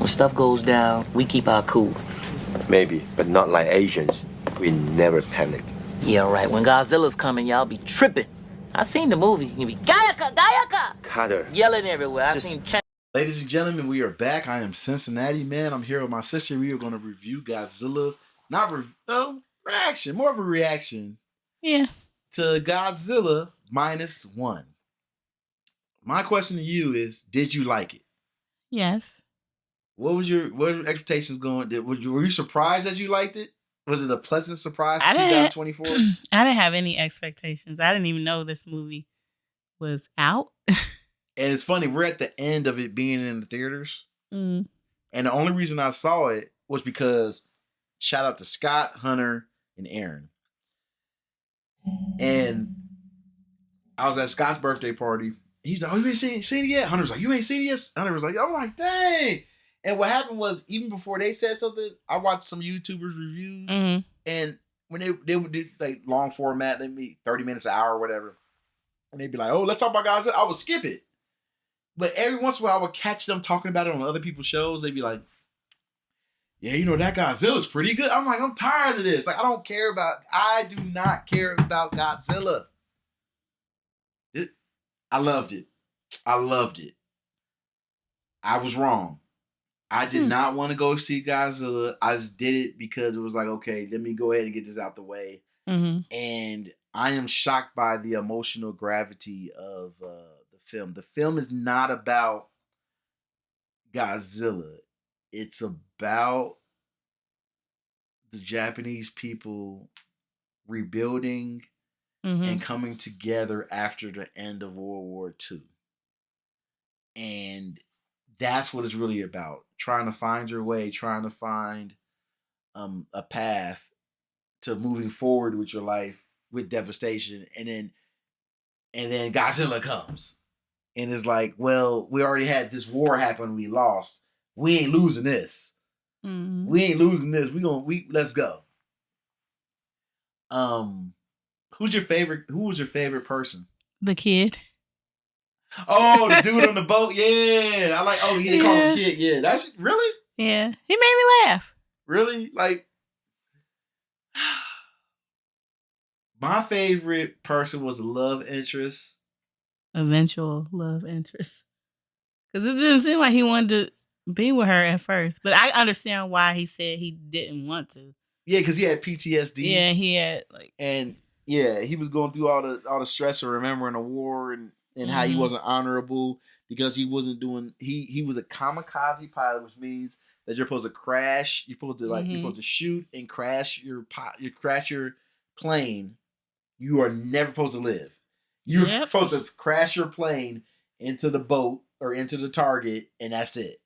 When stuff goes down, we keep our cool. Maybe, but not like Asians. We never panic. Yeah, right. When Godzilla's coming, y'all be tripping. I seen the movie. You be Gayaka, Gayaka! Carter. Yelling everywhere. I seen... Ladies and gentlemen, we are back. I am Cincinnati Man. I'm here with my sister. We are going to review Godzilla. Reaction. More of a reaction. Yeah. To Godzilla -1. My question to you is, did you like it? Yes. What were your expectations going? Were you surprised that you liked it? Was it a pleasant surprise for 2024? I didn't have any expectations. I didn't even know this movie was out. And it's funny, we're at the end of it being in the theaters. Mm. And the only reason I saw it was because, shout out to Scott, Hunter, and Aaron. And I was at Scott's birthday party. He's like, oh, you ain't seen it yet? Hunter's like, you ain't seen it yet? Hunter was like, I'm like, dang. And what happened was, even before they said something, I watched some YouTubers' reviews. Mm-hmm. And when they would do like long format, they meet 30 minutes, an hour, or whatever. And they'd be like, oh, let's talk about Godzilla. I would skip it. But every once in a while, I would catch them talking about it on other people's shows. They'd be like, yeah, you know, that Godzilla's pretty good. I'm like, I'm tired of this. Like, I do not care about Godzilla. I loved it. I was wrong. I did not want to go see Godzilla. I just did it because it was like, okay, let me go ahead and get this out the way. Mm-hmm. And I am shocked by the emotional gravity of the film. The film is not about Godzilla. It's about the Japanese people rebuilding and coming together after the end of World War II. And that's what it's really about. Trying to find your way, trying to find a path to moving forward with your life with devastation. And then Godzilla comes. And it's like, well, we already had this war happen, we lost. We ain't losing this. Mm-hmm. We ain't losing this. Let's go. Who was your favorite person? The kid. Oh, the dude on the boat. Yeah. I like, they call him kid. Yeah. That's really? Yeah. He made me laugh. Really? Like, my favorite person was the love interest. Eventual love interest. Because it didn't seem like he wanted to be with her at first. But I understand why he said he didn't want to. Yeah, because he had PTSD. Yeah, he had and yeah, he was going through all the stress of remembering the war and how he wasn't honorable because he wasn't doing he was a kamikaze pilot, which means that you're supposed to crash. You're supposed to you're supposed to shoot and crash your plane. You are never supposed to live. You're supposed to crash your plane into the boat or into the target, and that's it.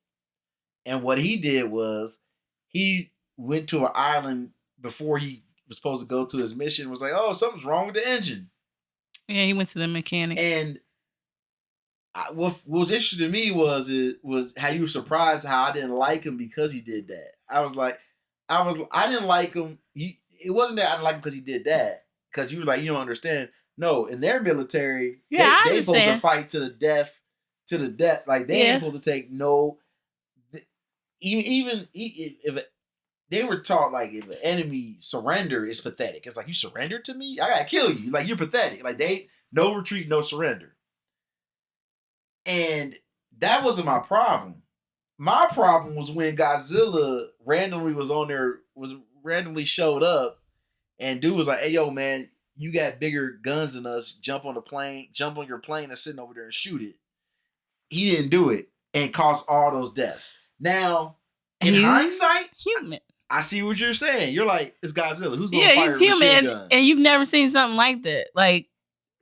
And what he did was he went to an island before he was supposed to go to his mission. Was like, oh, something's wrong with the engine. Yeah, he went to the mechanic. And what was interesting to me was how you were surprised how I didn't like him because he did that. I didn't like him. It wasn't that I didn't like him because he did that. Because you were like, you don't understand. No, in their military, they supposed to fight to the death. Like they ain't supposed to take no. Even if they were taught, like, if an enemy surrender is pathetic. It's like, you surrendered to me? I gotta kill you. Like, you're pathetic. Like, no retreat, no surrender. And that wasn't my problem. My problem was when Godzilla randomly showed up, and dude was like, hey, yo, man, you got bigger guns than us. Jump on your plane that's sitting over there and shoot it. He didn't do it and caused all those deaths. Now, in hindsight, human. I see what you're saying. You're like, it's Godzilla. Who's going to fire a machine gun? And you've never seen something like that. Like,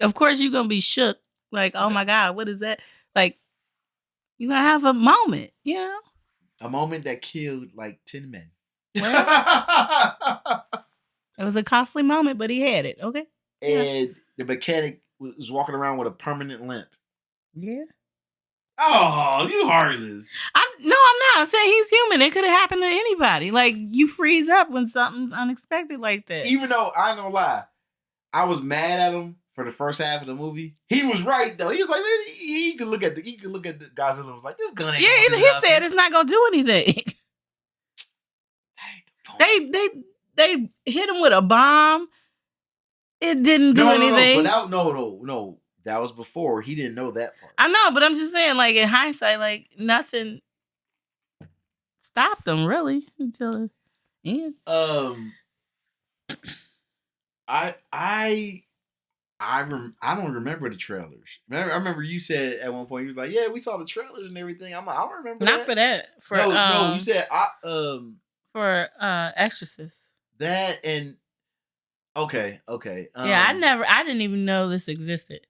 of course you're going to be shook. Like, oh my God, what is that? Like, you're going to have a moment, you know? A moment that killed like 10 men. Well, it was a costly moment, but he had it, okay? And the mechanic was walking around with a permanent limp. Yeah. Oh, you heartless. I'm not. I'm saying he's human. It could have happened to anybody. Like, you freeze up when something's unexpected like that. Even though, I ain't gonna lie, I was mad at him for the first half of the movie. He was right though. He was like, man, he could look at the Godzilla and was like, this gun ain't Yeah, gonna do he nothing. said it's not gonna do anything. That ain't the point. They hit him with a bomb. It didn't do anything. No. That was before. He didn't know that part. I know, but I'm just saying, like in hindsight, like nothing stopped them really until the end. I don't remember the trailers. I remember you said at one point you was like, "Yeah, we saw the trailers and everything." I'm like, I don't remember. Not for that. For no, you said for Exorcist. That and okay. Yeah, I didn't even know this existed.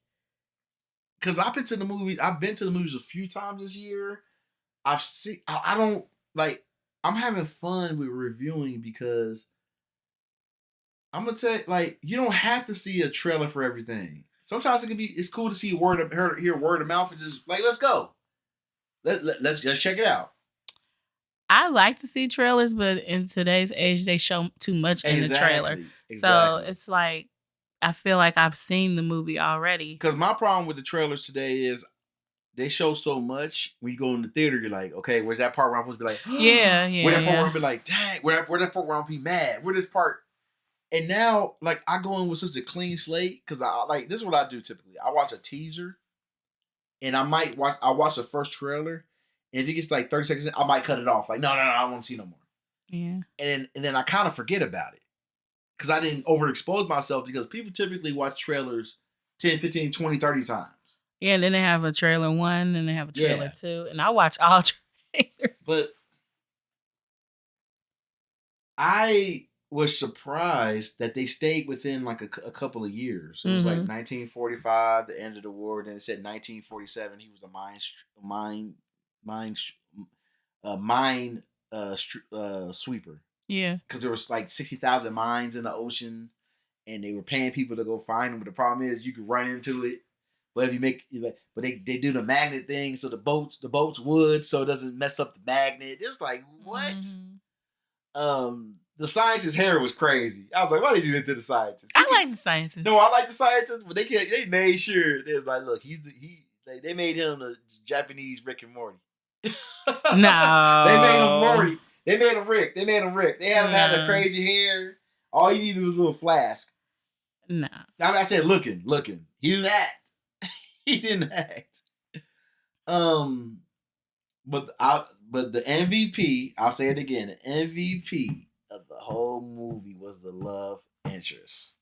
Because I've been to the movies a few times this year. I don't like. I'm having fun with reviewing because I'm gonna tell you, like, you don't have to see a trailer for everything. Sometimes it's cool to see hear word of mouth and just like, let's go. Let's check it out. I like to see trailers, but in today's age, they show too much in the trailer. Exactly. So it's like, I feel like I've seen the movie already. Because my problem with the trailers today is they show so much. When you go in the theater, you're like, okay, where's that part where I'm supposed to be like, yeah. Where that part where I'm be like, dang, where that part where I'm be mad? Where this part? And now, like, I go in with such a clean slate because this is what I do typically. I watch a teaser, and I watch the first trailer, and if it gets like 30 seconds in, I might cut it off. Like, no, I don't want to see no more. Yeah. And then I kind of forget about it because I didn't overexpose myself because people typically watch trailers 10, 15, 20, 30 times. Yeah, and then they have a trailer 1, and they have a trailer 2, and I watch all trailers. But I was surprised that they stayed within like a couple of years. So it was like 1945, the end of the war. Then it said 1947, he was a mine sweeper. Yeah, because there was like 60,000 mines in the ocean, and they were paying people to go find them. But the problem is, you could run into it. But if they do the magnet thing, so the boats would, so it doesn't mess up the magnet. It's like, what? Mm-hmm. The scientist's hair was crazy. I was like, why did you do that to the scientist? I like the scientist. No, I like the scientist, but they made sure they was like, look, they made him the Japanese Rick and Morty. No, they made him Morty. They made him Rick. They had him have the crazy hair. All you needed was a little flask. No, I said looking. He didn't act. He didn't act. But the MVP, I'll say it again, the MVP of the whole movie was the love interest.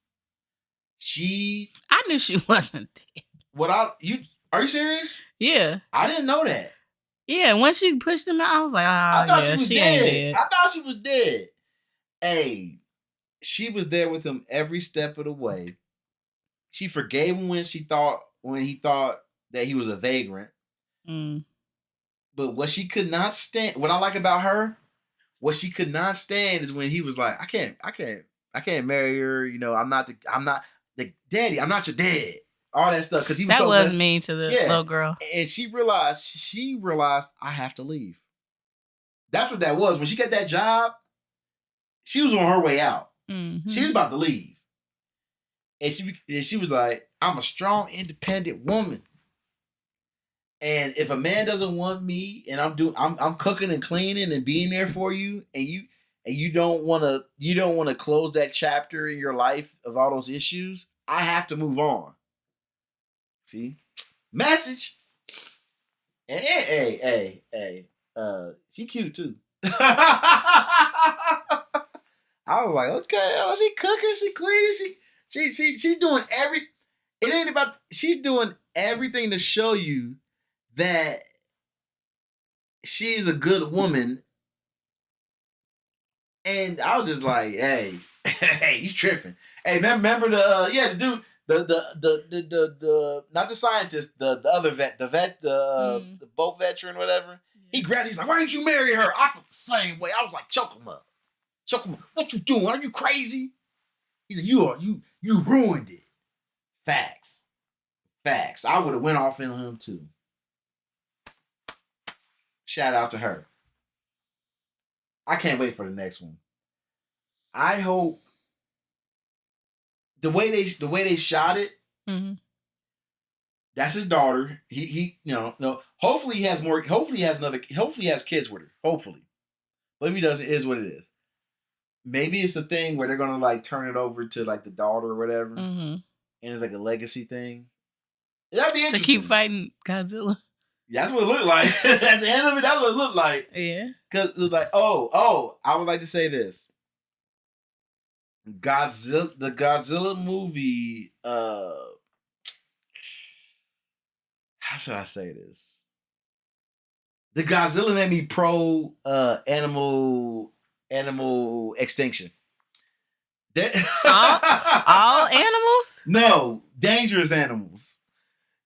I knew she wasn't dead. Are you serious? Yeah. I didn't know that. Yeah, when she pushed him out, I was like, I thought she was dead. I thought she was dead. Hey, she was there with him every step of the way. She forgave him when he thought that he was a vagrant. Mm. But what she could not stand, what I like about her, what she could not stand is when he was like, I can't marry her. You know, I'm not the daddy. I'm not your dad. All that stuff. Cause he was mean to the little girl. And she realized I have to leave. That's what that was. When she got that job, she was on her way out. Mm-hmm. She was about to leave. And she was like, I'm a strong, independent woman. And if a man doesn't want me, and I'm cooking and cleaning and being there for you, and you don't want to close that chapter in your life of all those issues, I have to move on. See, message. Hey, she cute too. I was like, okay, she cooking, she cleaning, she's doing it ain't about, she's doing everything to show you that she's a good woman. And I was just like, hey, you tripping. Hey, remember the dude, the not the scientist, the other vet, the boat veteran, whatever. He grabbed, he's like, why didn't you marry her? I felt the same way. I was like, choke him up. What you doing? Are you crazy? He's like, you ruined it. Facts. I would have went off on him too. Shout out to her. I can't wait for the next one. I hope the way they shot it, Mm-hmm. That's his daughter. He no. Hopefully he has more. Hopefully he has another. Hopefully he has kids with her. Hopefully, but if he doesn't, it is what it is. Maybe it's a thing where they're gonna like turn it over to like the daughter or whatever, Mm-hmm. and it's like a legacy thing. That'd be To interesting. keep fighting Godzilla. That's what it looked like. At the end of it, that's what it looked like. Yeah. Because it was like, I would like to say this. The Godzilla movie, how should I say this? The Godzilla made me pro animal extinction. All animals? No, dangerous animals.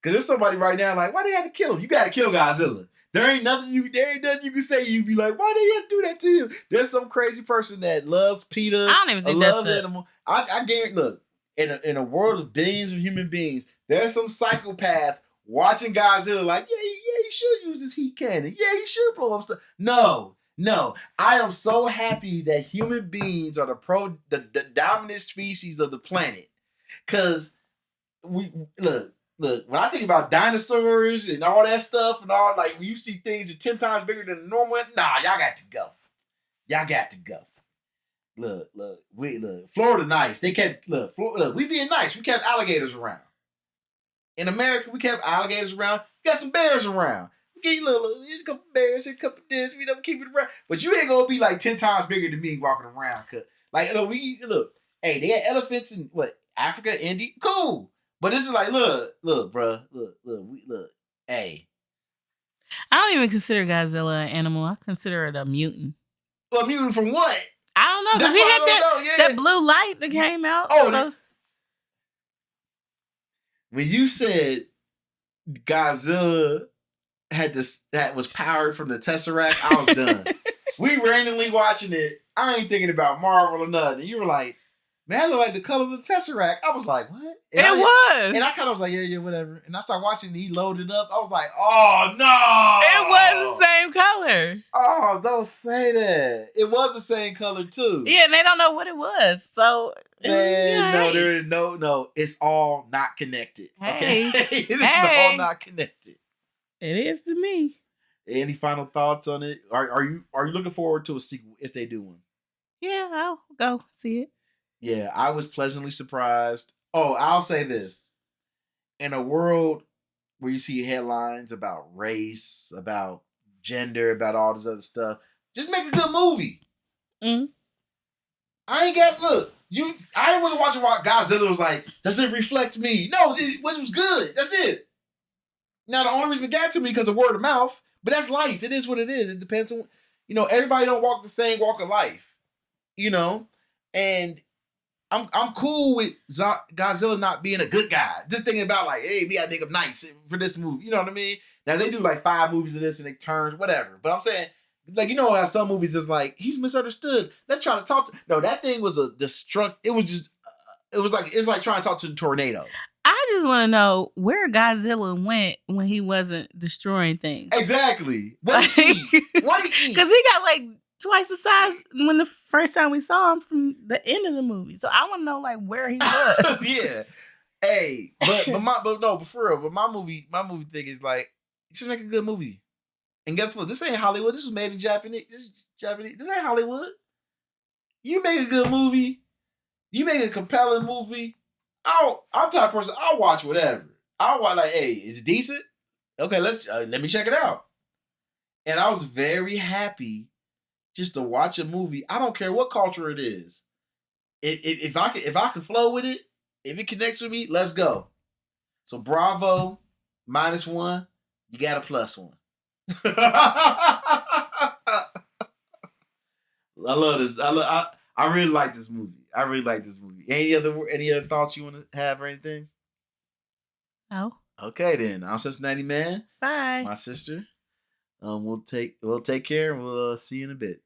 Cause there's somebody right now like, why they had to kill him? You gotta kill Godzilla. There ain't nothing you can say. You be like, why they had to do that to you? There's some crazy person that loves PETA. I don't even think loves that's animal. I guarantee. Look, in a world of billions of human beings, there's some psychopath watching Godzilla like, yeah, he should use his heat cannon. Yeah, he should blow up stuff. No. I am so happy that human beings are the dominant species of the planet. Cause we look, when I think about dinosaurs and all that stuff and all, like, when you see things that 10 times bigger than the normal, nah, y'all got to go. Look, Florida nice. They kept, we being nice. We kept alligators around. In America, we kept alligators around. We got some bears around. We get a couple bears, a couple this, we don't keep it around. But you ain't gonna be like 10 times bigger than me walking around. Like, hey, they had elephants in Africa, India, cool. But this is like, look, bro, look, hey. I don't even consider Godzilla an animal. I consider it a mutant. Well, a mutant from what? I don't know. Because he had that blue light that came out. Oh, when you said Godzilla that was powered from the Tesseract, I was done. We randomly watching it. I ain't thinking about Marvel or nothing. You were like, man, I look like the color of the Tesseract. I was like, what? And it was. And I kind of was like, yeah, whatever. And I started watching and he loaded up. I was like, oh, no. It was the same color. Oh, don't say that. It was the same color, too. Yeah, and they don't know what it was. So, man, no, there is no. It's all not connected. Okay? It is all not connected. It is to me. Any final thoughts on it? Are you looking forward to a sequel if they do one? Yeah, I'll go see it. Yeah, I was pleasantly surprised. Oh, I'll say this. In a world where you see headlines about race, about gender, about all this other stuff, just make a good movie. Mm. I ain't got, look, I wasn't watching what Godzilla was like, does it reflect me? No, it was good. That's it. Now, the only reason it got to me because of word of mouth, but that's life. It is what it is. It depends on, everybody don't walk the same walk of life, and I'm cool with Godzilla not being a good guy. Just thinking about like, hey, we gotta make him nice for this movie. You know what I mean? Now they do like 5 movies of this and it turns whatever. But I'm saying, like, how some movies is like, he's misunderstood. Let's try to talk to. No, that thing was a destruct. It was just, it's like trying to talk to the tornado. I just want to know where Godzilla went when he wasn't destroying things. Exactly. What did he eat? Because he got like twice the size when the first time we saw him from the end of the movie. So I want to know like where he was. Yeah. Hey, but for real, but my movie thing is like, just make a good movie. And guess what? This ain't Hollywood. This was made in Japanese. This ain't Hollywood. You make a good movie. You make a compelling movie. I'm the type of person, I'll watch whatever. I'll watch like, hey, it's decent. Okay, let me check it out. And I was very happy just to watch a movie. I don't care what culture it is. If I can flow with it, if it connects with me, let's go. So bravo, -1, you got a +1. I love this. I really like this movie. Any other thoughts you want to have or anything? No. Okay then. I'm Cincinnati Man. Bye. My sister. We'll take care and we'll see you in a bit.